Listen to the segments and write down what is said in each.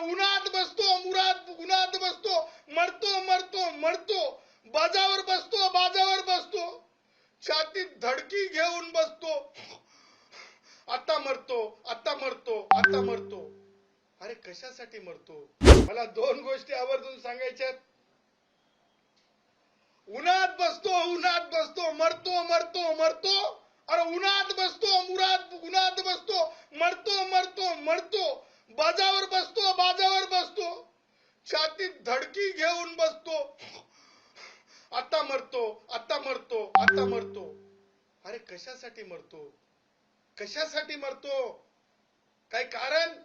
उन्हात बसतो, उन्हात बसतो, मरतो मरतो मरतो, बाजावर बसतो, छातीत धडकी घेऊन बसतो, आता मरतो. अरे कशासाठी मरतो? मला दोन गोष्टी आवर्जून सांगायच्यात. उन्हात बसतो, मरतो. अरे उन्हात बसतो, मरतो. बाजावर बसतो, छातीत धडकी घेऊन बसतो, आता मरतो. अरे कशासाठी मरतो? काय कारण?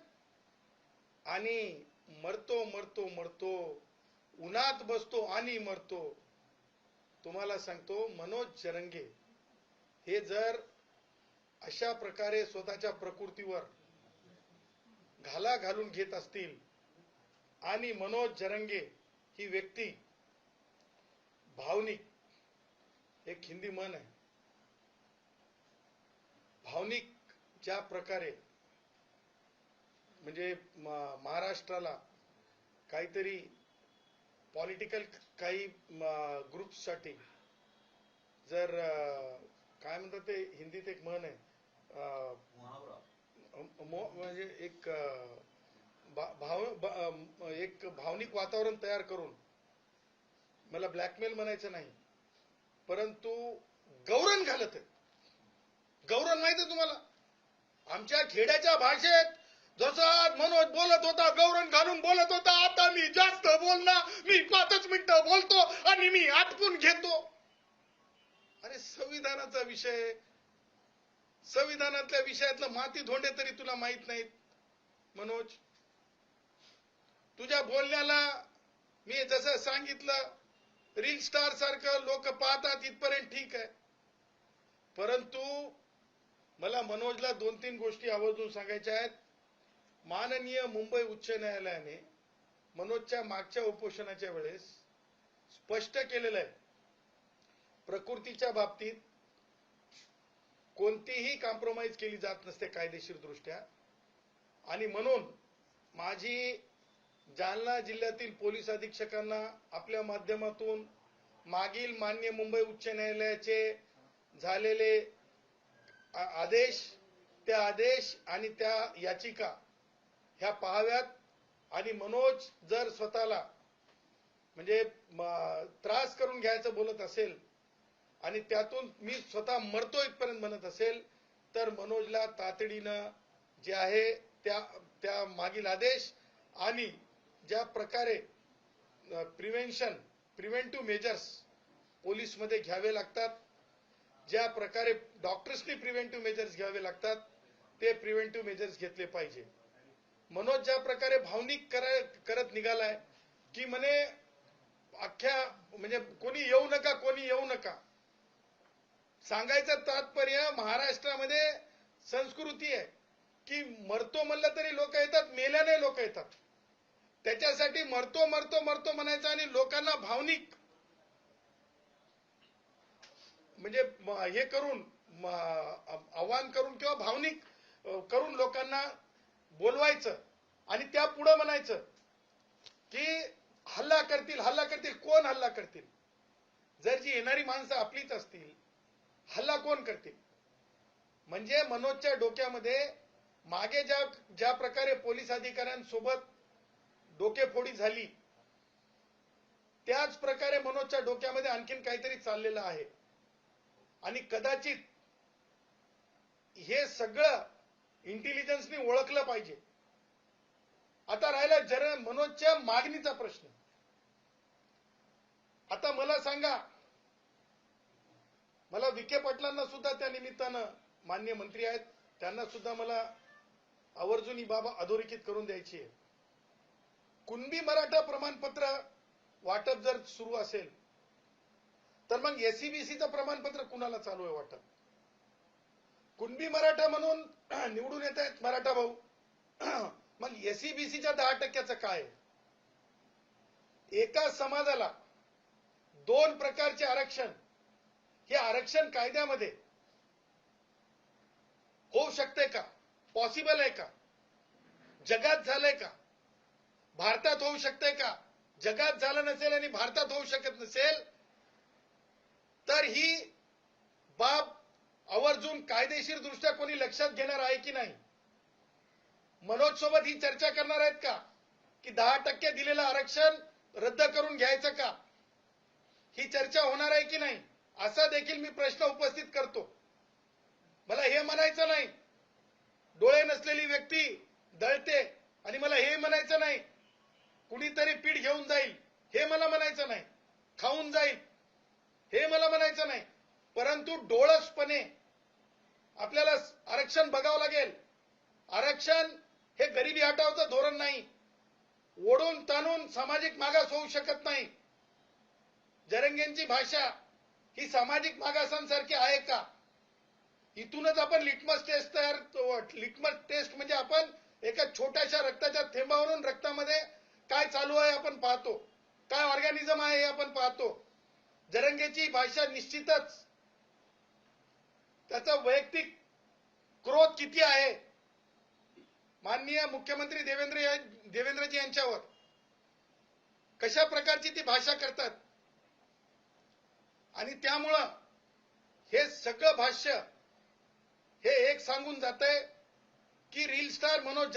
आणि मरतो. उन्हात बसतो आणि मरतो. तुम्हाला सांगतो, मनोज जरंगे हे जर अशा प्रकारे स्वतःच्या प्रकृतीवर घाला घालून घेत असतील, आणि मनोज जरंगे ही व्यक्ती भावनिक, एक हिंदी म्हण आहे, भावनिक ज्या प्रकारे म्हणजे महाराष्ट्राला काहीतरी पॉलिटिकल काही ग्रुप्ससाठी जर काय म्हणतात ते हिंदीत एक म्हण आहे, म्हणजे एक भावनिक वातावरण तयार करून, मला ब्लॅकमेल म्हणायचं नाही, परंतु गौरण घालत आहेत. गौरण माहिती आहे तुम्हाला? आमच्या खेड्याच्या भाषेत जसं मनोज बोलत होता, गौरण घालून बोलत होता, आता मी जास्त बोलणार, मी 5 मिनिटं बोलतो आणि मी आटपून घेतो. अरे संविधानाचा विषय, संविधानातल्या विषयातलं माती धोंडे तरी तुला माहित नाहीत मनोज. तुझ्या बोलण्याला मी जसं सांगितलं, रील स्टार सारखं लोक पाहतात इथपर्यंत ठीक आहे, परंतु मला मनोजला 2-3 गोष्टी आवर्जून सांगायच्या आहेत. माननीय मुंबई उच्च न्यायालयाने मनोजच्या मागच्या उपोषणाच्या वेळेस स्पष्ट केलेलं आहे, प्रकृतीच्या बाबतीत कोणतीही कॉम्प्रोमाइज केली जात नसते कायदेशीर दृष्ट्या. आणि म्हणून माझी जालना जिल्ह्यातील पोलीस अधीक्षकांना आपल्या माध्यमातून मागील माननीय मुंबई उच्च न्यायालयाचे झालेले आदेश, त्या आदेश आणि त्या याचिका ह्या पाहाव्यात. आणि मनोज जर स्वतःला म्हणजे त्रास करून घ्यायचं बोलत असेल आणि त्यातून मी स्वतः मरतो इथपर्यंत म्हणत असेल, तर मनोजला तातडीनं जे आहे त्या मागील आदेश आणि ज्या प्रकारे प्रिव्हेंटिव्ह मेजर्स पोलीसमध्ये घ्यावे लागतात, ज्या प्रकारे डॉक्टर्सनी प्रिव्हेंटिव्ह मेजर्स घ्यावे लागतात, ते प्रिव्हेंटिव्ह मेजर्स घेतले पाहिजे. मनोज ज्या प्रकारे भावनिक करत निघालाय की म्हणे अख्ख्या म्हणजे कोणी येऊ नका. सांगायचं तात्पर्य, महाराष्ट्रामध्ये संस्कृती आहे की मरतो म्हणलं तरी लोक येतात, मेल्याने लोक येतात. त्याच्यासाठी मरतो म्हणायचं आणि लोकांना भावनिक म्हणजे हे करून आव्हान करून किंवा भावनिक करून लोकांना बोलवायचं आणि त्या पुढे म्हणायचं की हल्ला करतील. कोण हल्ला करतील? जर जी येणारी माणसं आपलीच असतील, हल्ला कोण करतील? म्हणजे मनोजच्या डोक्यामध्ये मागे ज्या प्रकारे पोलीस अधिकाऱ्यांसोबत डोकेफोडी झाली, त्याच प्रकारे मनोजच्या डोक्यामध्ये आणखीन काहीतरी चाललेलं आहे. आणि कदाचित हे सगळं इंटेलिजन्सनी ओळखलं पाहिजे. आता राहिला जरा मनोजच्या मागणीचा प्रश्न. आता मला सांगा, मला विखे पाटलांना सुद्धा त्या निमित्तानं, मान्य मंत्री आहेत, त्यांना सुद्धा मला आवर्जून ही बाब अधोरेखित करून द्यायची आहे. कुणबी मराठा प्रमाणपत्र वाटप जर सुरू असेल तर मग एससीबीसीचं प्रमाणपत्र कुणाला चालू आहे वाटप? कुणबी मराठा म्हणून निवडून येत आहेत मराठा भाऊ, मग एससीबीसीच्या 10% काय? एका समाजाला 2 प्रकारचे आरक्षण, हे आरक्षण कायद्यामध्ये होऊ शकते का? पॉसिबल आहे का? जगात झालंय का? भारतात होऊ शकते का? जगात झालं नसेल आणि भारतात होऊ शकत नसेल तर ही बाब आवर्जून कायदेशीर दृष्ट्या कोणी लक्षात घेणार आहे की नाही? मनोज सोबत ही चर्चा करणार आहेत का की 10% दिलेलं आरक्षण रद्द करून घ्यायचं का? ही चर्चा होणार आहे की नाही असा देखील मी प्रश्न उपस्थित करतो. मला हे म्हणायचं नाही डोळे नसलेली व्यक्ती दळते आणि मला हे म्हणायचं नाही कुणीतरी पीठ घेऊन जाईल, हे मला म्हणायचं नाही, खाऊन जाईल हे मला म्हणायचं नाही, परंतु डोळसपणे आपल्याला आरक्षण बघावं लागेल. आरक्षण हे गरिबी हटावचं धोरण नाही. ओढून ताणून सामाजिक मागास होऊ शकत नाही. जरंगेंची भाषा ही सामाजिक मागासांसारखी आहे का? इथूनच आपण लिटमस टेस्ट म्हणजे आपण एका छोट्याशा रक्ताच्या थेंबावरून रक्तामध्ये काय चालू आहे आपण पाहतो, काय ऑर्गॅनिझम आहे हे आपण पाहतो. जरंगेची भाषा निश्चितच त्याचा वैयक्तिक क्रोध किती आहे माननीय मुख्यमंत्री देवेंद्रजी यांच्यावर, कशा प्रकारची ती भाषा करतात. आणि त्यामुळं हे सगळं भाष्य हे एक सांगून जातंय की रील स्टार मनोज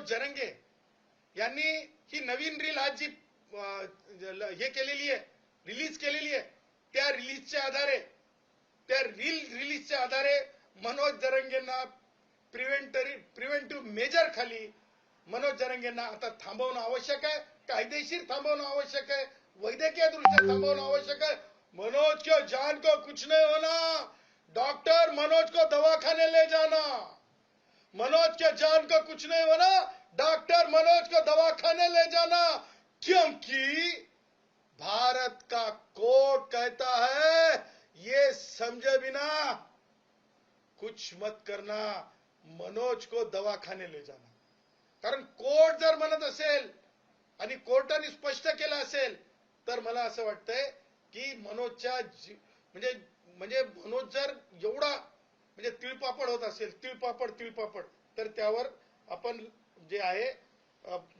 जरंगे यांनी ही नवीन रील आज जी हे केलेली आहे, रिलीज केलेली आहे, त्या रिलीजच्या आधारे मनोज जरंगेंना प्रिव्हेंटिव्ह मेजर खाली मनोज जरंगेंना आता थांबवणं आवश्यक आहे, कायदेशीर थांबवणं आवश्यक आहे, वैद्यकीय दृष्ट्या थांबवणं आवश्यक है. मनोज के जान को कुछ नहीं होना, डॉक्टर मनोज को दवाखाने ले जाना. मनोज के जान को कुछ नहीं होना, डॉक्टर मनोज को दवाखाने ले जाना, क्योंकि भारत का कोर्ट कहता है ये समझे बिना कुछ मत करना, मनोज को दवाखाने ले जाना. कारण कोर्ट जर म्हणत असेल आणि कोर्टाने स्पष्ट केलं असेल तर मला असं वाटतंय की मनोजच्या म्हणजे मनोज जर एवढा म्हणजे तिळपापड होत असेल, तिळपापड तर त्यावर आपण जे आहे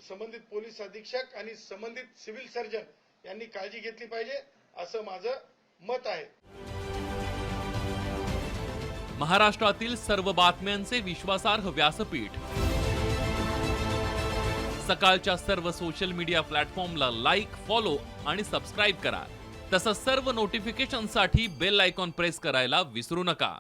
संबंधित पोलीस अधीक्षक आणि संबंधित सिव्हिल सर्जन यांनी काळजी घेतली पाहिजे असं माझं मत आहे. महाराष्ट्रातील सर्व बातम्यांचे विश्वासार्ह व्यासपीठ सकाळच्या सर्व सोशल मीडिया प्लॅटफॉर्मला लाईक, फॉलो आणि सबस्क्राईब करा. तसंच सर्व नोटिफिकेशनसाठी बेल आयकॉन प्रेस करायला विसरू नका.